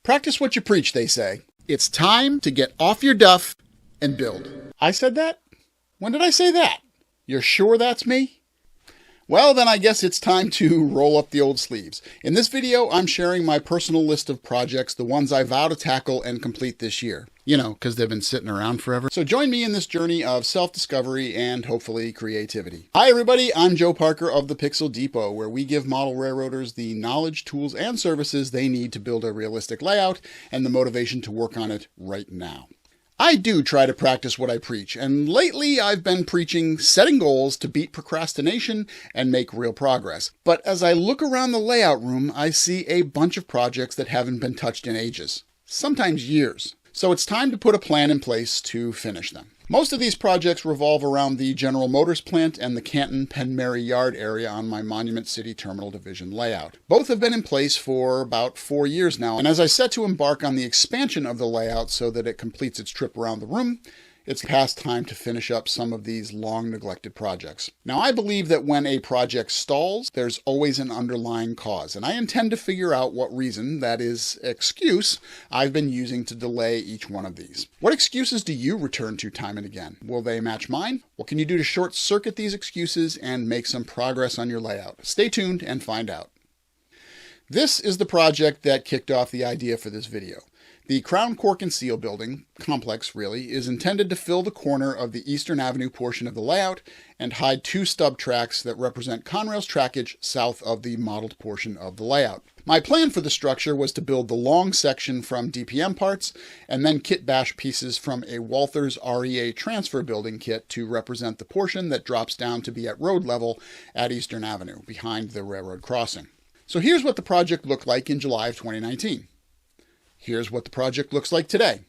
Practice what you preach, they say. It's time to get off your duff and build. I said that? When did I say that? You're sure that's me? Well, then I guess it's time to roll up the old sleeves. In this video, I'm sharing my personal list of projects, the ones I vow to tackle and complete this year. You know, because they've been sitting around forever. So join me in this journey of self-discovery and hopefully creativity. Hi everybody, I'm Joe Parker of the Pixel Depot, where we give model railroaders the knowledge, tools, and services they need to build a realistic layout and the motivation to work on it right now. I do try to practice what I preach, and lately I've been preaching setting goals to beat procrastination and make real progress. But as I look around the layout room, I see a bunch of projects that haven't been touched in ages, sometimes years. So it's time to put a plan in place to finish them. Most of these projects revolve around the General Motors plant and the Canton-Penmary Yard area on my Monument City Terminal Division layout. Both have been in place for about 4 years now, and as I set to embark on the expansion of the layout so that it completes its trip around the room, it's past time to finish up some of these long-neglected projects. Now, I believe that when a project stalls, there's always an underlying cause, and I intend to figure out what reason, that is, excuse, I've been using to delay each one of these. What excuses do you return to time and again? Will they match mine? What can you do to short-circuit these excuses and make some progress on your layout? Stay tuned and find out. This is the project that kicked off the idea for this video. The Crown Cork and Seal building, complex really, is intended to fill the corner of the Eastern Avenue portion of the layout and hide 2 stub tracks that represent Conrail's trackage south of the modeled portion of the layout. My plan for the structure was to build the long section from DPM parts and then kit bash pieces from a Walthers REA transfer building kit to represent the portion that drops down to be at road level at Eastern Avenue, behind the railroad crossing. So here's what the project looked like in July of 2019. Here's what the project looks like today.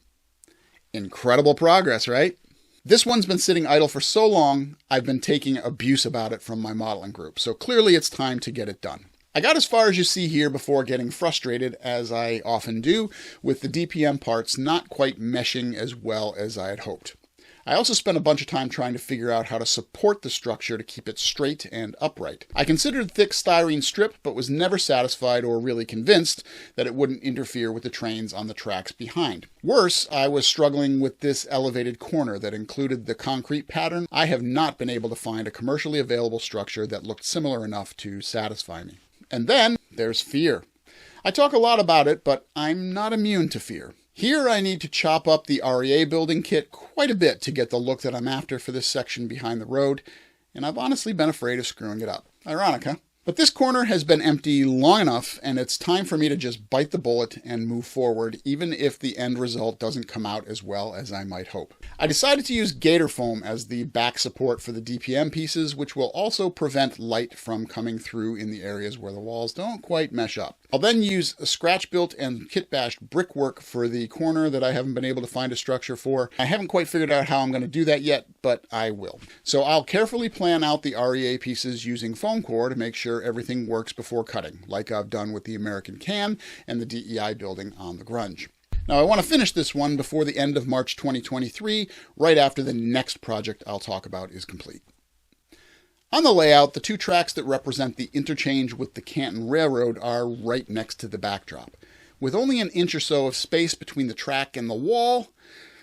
Incredible progress, right? This one's been sitting idle for so long, I've been taking abuse about it from my modeling group, so clearly it's time to get it done. I got as far as you see here before getting frustrated, as I often do, with the DPM parts not quite meshing as well as I had hoped. I also spent a bunch of time trying to figure out how to support the structure to keep it straight and upright. I considered thick styrene strip, but was never satisfied or really convinced that it wouldn't interfere with the trains on the tracks behind. Worse, I was struggling with this elevated corner that included the concrete pattern. I have not been able to find a commercially available structure that looked similar enough to satisfy me. And then there's fear. I talk a lot about it, but I'm not immune to fear. Here I need to chop up the REA building kit quite a bit to get the look that I'm after for this section behind the road, and I've honestly been afraid of screwing it up. Ironic, huh? But this corner has been empty long enough, and it's time for me to just bite the bullet and move forward, even if the end result doesn't come out as well as I might hope. I decided to use gator foam as the back support for the DPM pieces, which will also prevent light from coming through in the areas where the walls don't quite mesh up. I'll then use a scratch-built and kit-bashed brickwork for the corner that I haven't been able to find a structure for. I haven't quite figured out how I'm going to do that yet, but I will. So I'll carefully plan out the REA pieces using foam core to make sure everything works before cutting, like I've done with the American Can and the DEI building on the Grunge. Now I want to finish this one before the end of March 2023, right after the next project I'll talk about is complete. On the layout, the 2 tracks that represent the interchange with the Canton Railroad are right next to the backdrop. With only an inch or so of space between the track and the wall,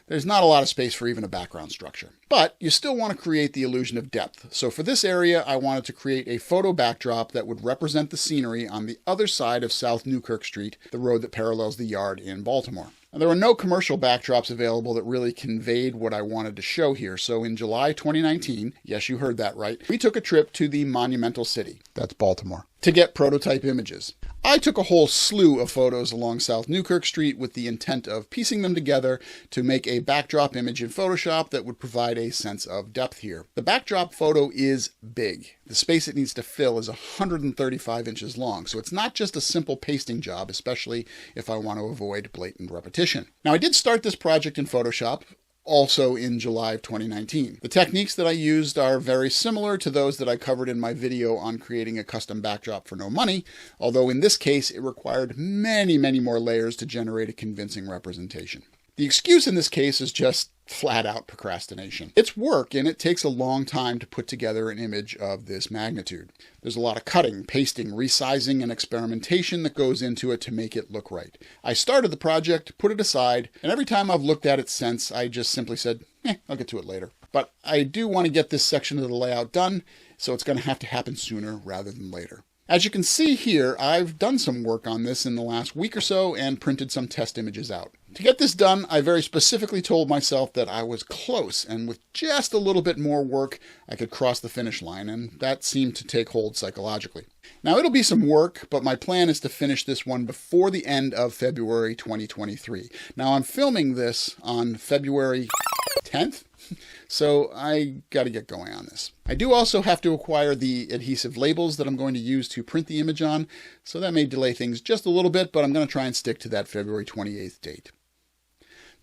there's not a lot of space for even a background structure. But you still want to create the illusion of depth. So for this area, I wanted to create a photo backdrop that would represent the scenery on the other side of South Newkirk Street, the road that parallels the yard in Baltimore. Now, there were no commercial backdrops available that really conveyed what I wanted to show here. So in July 2019, yes, you heard that right, we took a trip to the monumental city, that's Baltimore, to get prototype images. I took a whole slew of photos along South Newkirk Street with the intent of piecing them together to make a backdrop image in Photoshop that would provide a sense of depth here. The backdrop photo is big. The space it needs to fill is 135 inches long, so it's not just a simple pasting job, especially if I want to avoid blatant repetition. Now, I did start this project in Photoshop, also in July of 2019. The techniques that I used are very similar to those that I covered in my video on creating a custom backdrop for no money, although in this case it required many more layers to generate a convincing representation. The excuse in this case is just flat out procrastination. It's work, and it takes a long time to put together an image of this magnitude. There's a lot of cutting, pasting, resizing, and experimentation that goes into it to make it look right. I started the project, put it aside, and every time I've looked at it since, I just simply said, I'll get to it later. But I do want to get this section of the layout done, so it's going to have to happen sooner rather than later. As you can see here, I've done some work on this in the last week or so and printed some test images out. To get this done, I very specifically told myself that I was close, and with just a little bit more work, I could cross the finish line, and that seemed to take hold psychologically. Now, it'll be some work, but my plan is to finish this one before the end of February 2023. Now, I'm filming this on February 10th, so I got to get going on this. I do also have to acquire the adhesive labels that I'm going to use to print the image on, so that may delay things just a little bit, but I'm going to try and stick to that February 28th date.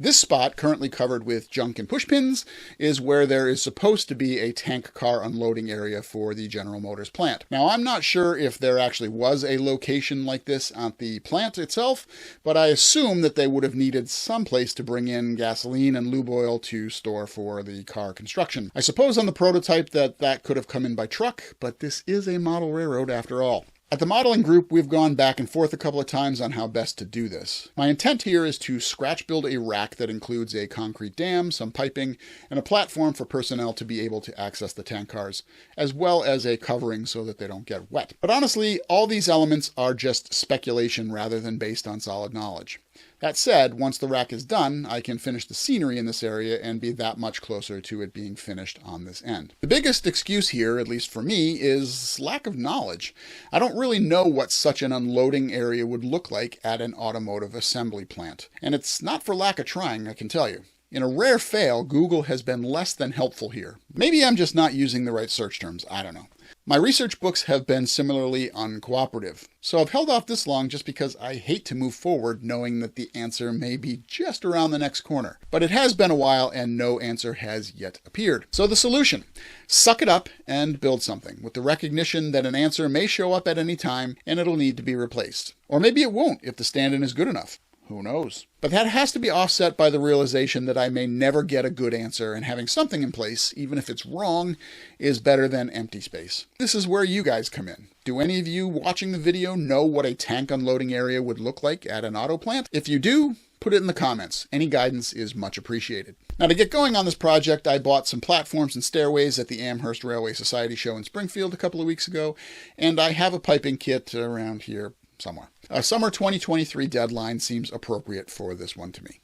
This spot, currently covered with junk and pushpins, is where there is supposed to be a tank car unloading area for the General Motors plant. Now, I'm not sure if there actually was a location like this at the plant itself, but I assume that they would have needed some place to bring in gasoline and lube oil to store for the car construction. I suppose on the prototype that could have come in by truck, but this is a model railroad after all. At the modeling group, we've gone back and forth a couple of times on how best to do this. My intent here is to scratch build a rack that includes a concrete dam, some piping, and a platform for personnel to be able to access the tank cars, as well as a covering so that they don't get wet. But honestly, all these elements are just speculation rather than based on solid knowledge. That said, once the rack is done, I can finish the scenery in this area and be that much closer to it being finished on this end. The biggest excuse here, at least for me, is lack of knowledge. I don't really know what such an unloading area would look like at an automotive assembly plant. And it's not for lack of trying, I can tell you. In a rare fail, Google has been less than helpful here. Maybe I'm just not using the right search terms, I don't know. My research books have been similarly uncooperative, so I've held off this long just because I hate to move forward knowing that the answer may be just around the next corner. But it has been a while and no answer has yet appeared. So the solution: suck it up and build something, with the recognition that an answer may show up at any time and it'll need to be replaced. Or maybe it won't if the stand-in is good enough. Who knows? But that has to be offset by the realization that I may never get a good answer, and having something in place, even if it's wrong, is better than empty space. This is where you guys come in. Do any of you watching the video know what a tank unloading area would look like at an auto plant? If you do, put it in the comments. Any guidance is much appreciated. Now, to get going on this project, I bought some platforms and stairways at the Amherst Railway Society show in Springfield a couple of weeks ago, and I have a piping kit around here somewhere. A summer 2023 deadline seems appropriate for this one to me.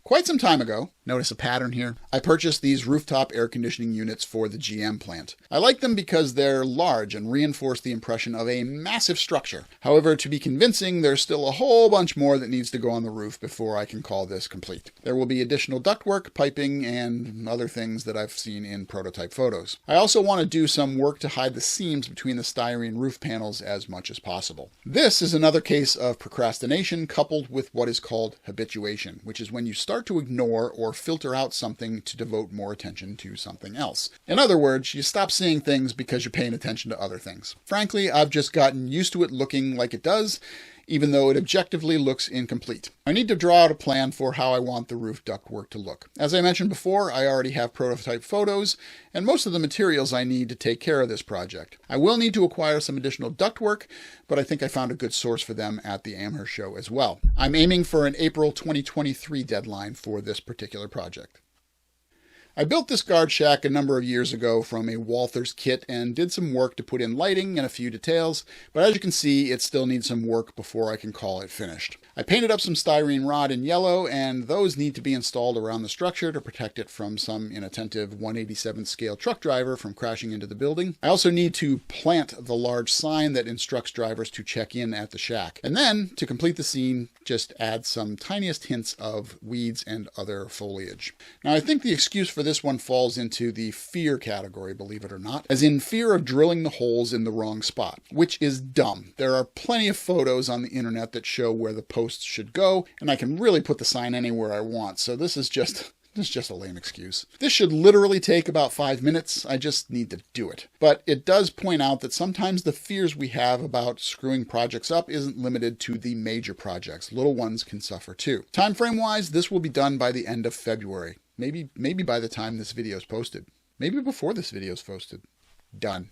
Quite some time ago, notice a pattern here, I purchased these rooftop air conditioning units for the GM plant. I like them because they're large and reinforce the impression of a massive structure. However, to be convincing, there's still a whole bunch more that needs to go on the roof before I can call this complete. There will be additional ductwork, piping, and other things that I've seen in prototype photos. I also want to do some work to hide the seams between the styrene roof panels as much as possible. This is another case of procrastination coupled with what is called habituation, which is when you start to ignore or filter out something to devote more attention to something else. In other words, you stop seeing things because you're paying attention to other things. Frankly, I've just gotten used to it looking like it does, even though it objectively looks incomplete. I need to draw out a plan for how I want the roof ductwork to look. As I mentioned before, I already have prototype photos and most of the materials I need to take care of this project. I will need to acquire some additional ductwork, but I think I found a good source for them at the Amherst show as well. I'm aiming for an April 2023 deadline for this particular project. I built this guard shack a number of years ago from a Walthers kit and did some work to put in lighting and a few details, but as you can see, it still needs some work before I can call it finished. I painted up some styrene rod in yellow, and those need to be installed around the structure to protect it from some inattentive 1/87th scale truck driver from crashing into the building. I also need to plant the large sign that instructs drivers to check in at the shack. And then, to complete the scene, just add some tiniest hints of weeds and other foliage. Now, I think the excuse for this one falls into the fear category, believe it or not, as in fear of drilling the holes in the wrong spot, which is dumb. There are plenty of photos on the internet that show where the posts should go, and I can really put the sign anywhere I want, so this is just It's just a lame excuse. This should literally take about 5 minutes. I just need to do it. But it does point out that sometimes the fears we have about screwing projects up isn't limited to the major projects. Little ones can suffer too. Time frame wise, this will be done by the end of February. Maybe by the time this video is posted. Maybe before this video is posted. Done.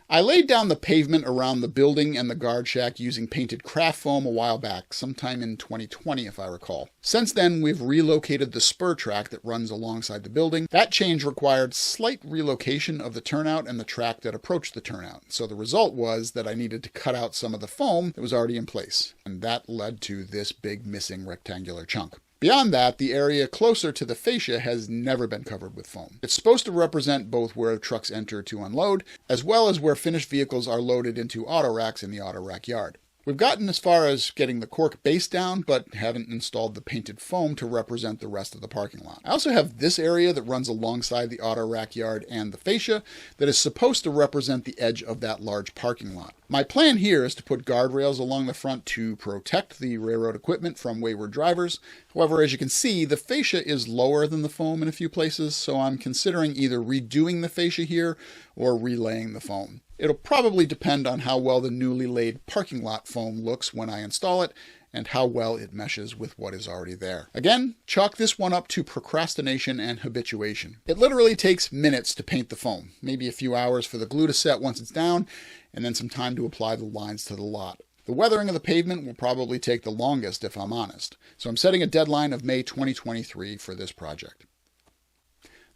I laid down the pavement around the building and the guard shack using painted craft foam a while back, sometime in 2020 if I recall. Since then, we've relocated the spur track that runs alongside the building. That change required slight relocation of the turnout and the track that approached the turnout. So the result was that I needed to cut out some of the foam that was already in place. And that led to this big missing rectangular chunk. Beyond that, the area closer to the fascia has never been covered with foam. It's supposed to represent both where trucks enter to unload, as well as where finished vehicles are loaded into autoracks in the Autorack yard. We've gotten as far as getting the Cork base down, but haven't installed the painted foam to represent the rest of the parking lot. I also have this area that runs alongside the Autorack yard and the fascia that is supposed to represent the edge of that large parking lot. My plan here is to put guardrails along the front to protect the railroad equipment from wayward drivers. However, as you can see, the fascia is lower than the foam in a few places, so I'm considering either redoing the fascia here or relaying the foam. It'll probably depend on how well the newly laid parking lot foam looks when I install it and how well it meshes with what is already there. Again, chalk this one up to procrastination and habituation. It literally takes minutes to paint the foam, maybe a few hours for the glue to set once it's down, and then some time to apply the lines to the lot. The weathering of the pavement will probably take the longest if I'm honest, so I'm setting a deadline of May 2023 for this project.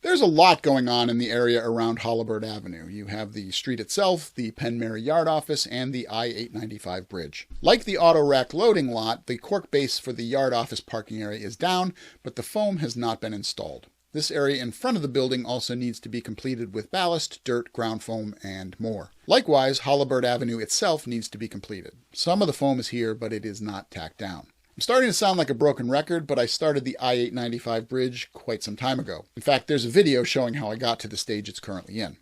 There's a lot going on in the area around Holabird Avenue. You have the street itself, the Penn Mary Yard Office, and the I-895 bridge. Like the Autorack Loading Lot, the Cork base for the yard office parking area is down, but the foam has not been installed. This area in front of the building also needs to be completed with ballast, dirt, ground foam, and more. Likewise, Holabird Avenue itself needs to be completed. Some of the foam is here, but it is not tacked down. I'm starting to sound like a broken record, but I started the I-895 bridge quite some time ago. In fact, there's a video showing how I got to the stage it's currently in.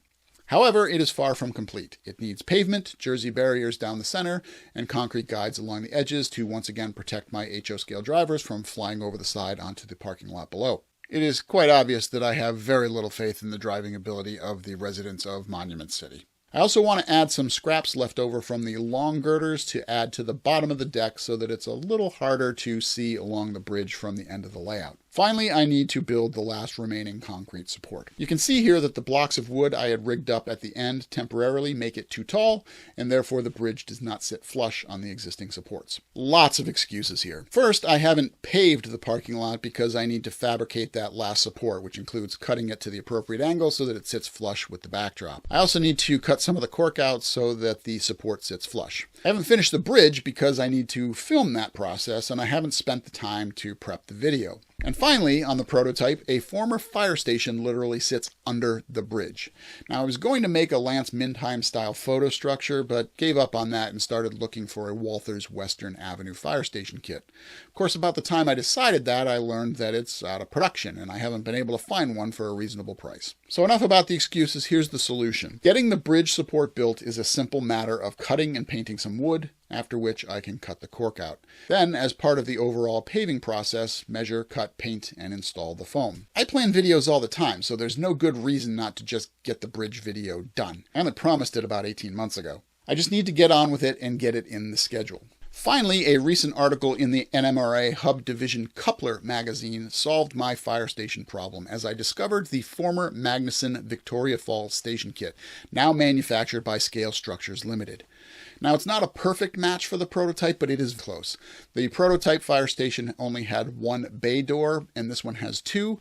However, it is far from complete. It needs pavement, jersey barriers down the center, and concrete guides along the edges to once again protect my HO scale drivers from flying over the side onto the parking lot below. It is quite obvious that I have very little faith in the driving ability of the residents of Monument City. I also want to add some scraps left over from the long girders to add to the bottom of the deck so that it's a little harder to see along the bridge from the end of the layout. Finally, I need to build the last remaining concrete support. You can see here that the blocks of wood I had rigged up at the end temporarily make it too tall, and therefore the bridge does not sit flush on the existing supports. Lots of excuses here. First, I haven't paved the parking lot because I need to fabricate that last support, which includes cutting it to the appropriate angle so that it sits flush with the backdrop. I also need to cut some of the cork out so that the support sits flush. I haven't finished the bridge because I need to film that process, and I haven't spent the time to prep the video. And finally, on the prototype, a former fire station literally sits under the bridge. Now, I was going to make a Lance Mindheim style photo structure, but gave up on that and started looking for a Walther's Western Avenue fire station kit. Of course, about the time I decided that, I learned that it's out of production, and I haven't been able to find one for a reasonable price. So enough about the excuses, here's the solution. Getting the bridge support built is a simple matter of cutting and painting some wood, after which I can cut the cork out. Then, as part of the overall paving process, measure, cut, paint, and install the foam. I plan videos all the time, so there's no good reason not to just get the bridge video done. I only promised it about 18 months ago. I just need to get on with it and get it in the schedule. Finally, a recent article in the NMRA Hub Division Coupler magazine solved my fire station problem as I discovered the former Magnuson Victoria Falls station kit, now manufactured by Scale Structures Limited. Now, it's not a perfect match for the prototype, but it is close. The prototype fire station only had one bay door, and this one has two,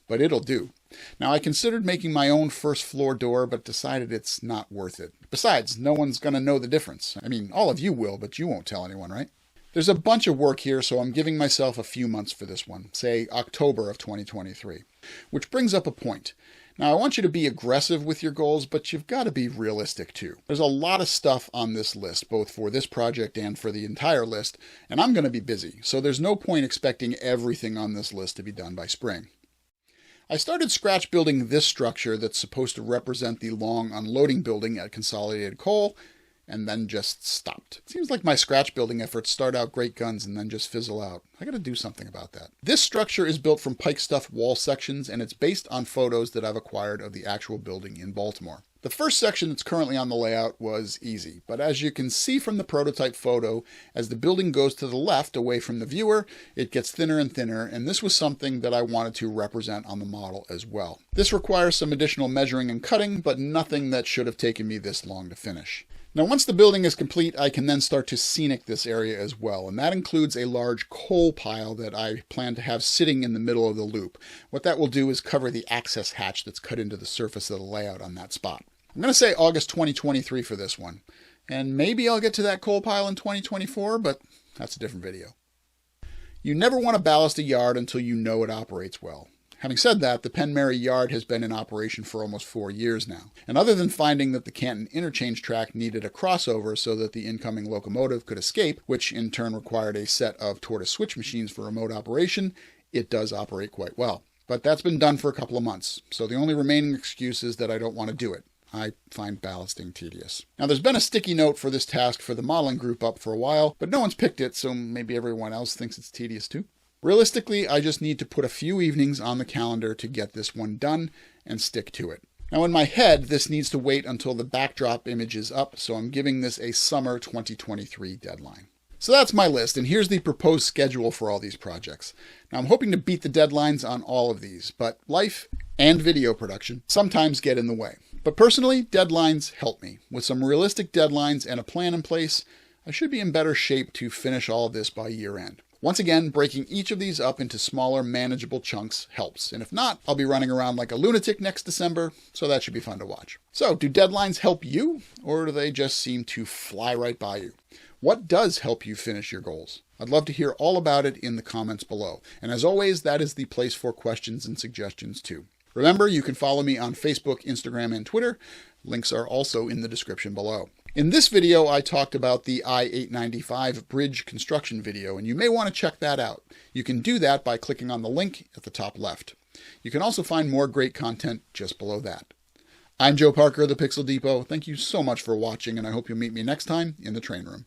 but it'll do. Now, I considered making my own first floor door, but decided it's not worth it. Besides, no one's going to know the difference. I mean, all of you will, but you won't tell anyone, right? There's a bunch of work here, so I'm giving myself a few months for this one, say October of 2023. Which brings up a point. Now, I want you to be aggressive with your goals, but you've got to be realistic too. There's a lot of stuff on this list, both for this project and for the entire list, and I'm going to be busy, so there's no point expecting everything on this list to be done by spring. I started scratch building this structure that's supposed to represent the long unloading building at Consolidated Coal, and then just stopped. It seems like my scratch building efforts start out great guns and then just fizzle out. I gotta do something about that. This structure is built from pike stuff wall sections, and it's based on photos that I've acquired of the actual building in Baltimore. The first section that's currently on the layout was easy, but as you can see from the prototype photo, as the building goes to the left away from the viewer, it gets thinner and thinner, and this was something that I wanted to represent on the model as well. This requires some additional measuring and cutting, but nothing that should have taken me this long to finish. Now, once the building is complete, I can then start to scenic this area as well, and that includes a large coal pile that I plan to have sitting in the middle of the loop. What that will do is cover the access hatch that's cut into the surface of the layout on that spot. I'm going to say August 2023 for this one, and maybe I'll get to that coal pile in 2024, but that's a different video. You never want to ballast a yard until you know it operates well. Having said that, the Penmary yard has been in operation for almost 4 years now, and other than finding that the Canton interchange track needed a crossover so that the incoming locomotive could escape, which in turn required a set of tortoise switch machines for remote operation, it does operate quite well. But that's been done for a couple of months, so the only remaining excuse is that I don't want to do it. I find ballasting tedious. Now, there's been a sticky note for this task for the modeling group up for a while, but no one's picked it, so maybe everyone else thinks it's tedious too. Realistically, I just need to put a few evenings on the calendar to get this one done and stick to it. Now, in my head, this needs to wait until the backdrop image is up, so I'm giving this a summer 2023 deadline. So that's my list, and here's the proposed schedule for all these projects. Now, I'm hoping to beat the deadlines on all of these, but life and video production sometimes get in the way. But personally, deadlines help me. With some realistic deadlines and a plan in place, I should be in better shape to finish all of this by year end. Once again, breaking each of these up into smaller, manageable chunks helps. And if not, I'll be running around like a lunatic next December, so that should be fun to watch. So, do deadlines help you, or do they just seem to fly right by you? What does help you finish your goals? I'd love to hear all about it in the comments below. And as always, that is the place for questions and suggestions too. Remember, you can follow me on Facebook, Instagram, and Twitter. Links are also in the description below. In this video, I talked about the I-895 bridge construction video, and you may want to check that out. You can do that by clicking on the link at the top left. You can also find more great content just below that. I'm Joe Parker of the Pixel Depot. Thank you so much for watching, and I hope you'll meet me next time in the train room.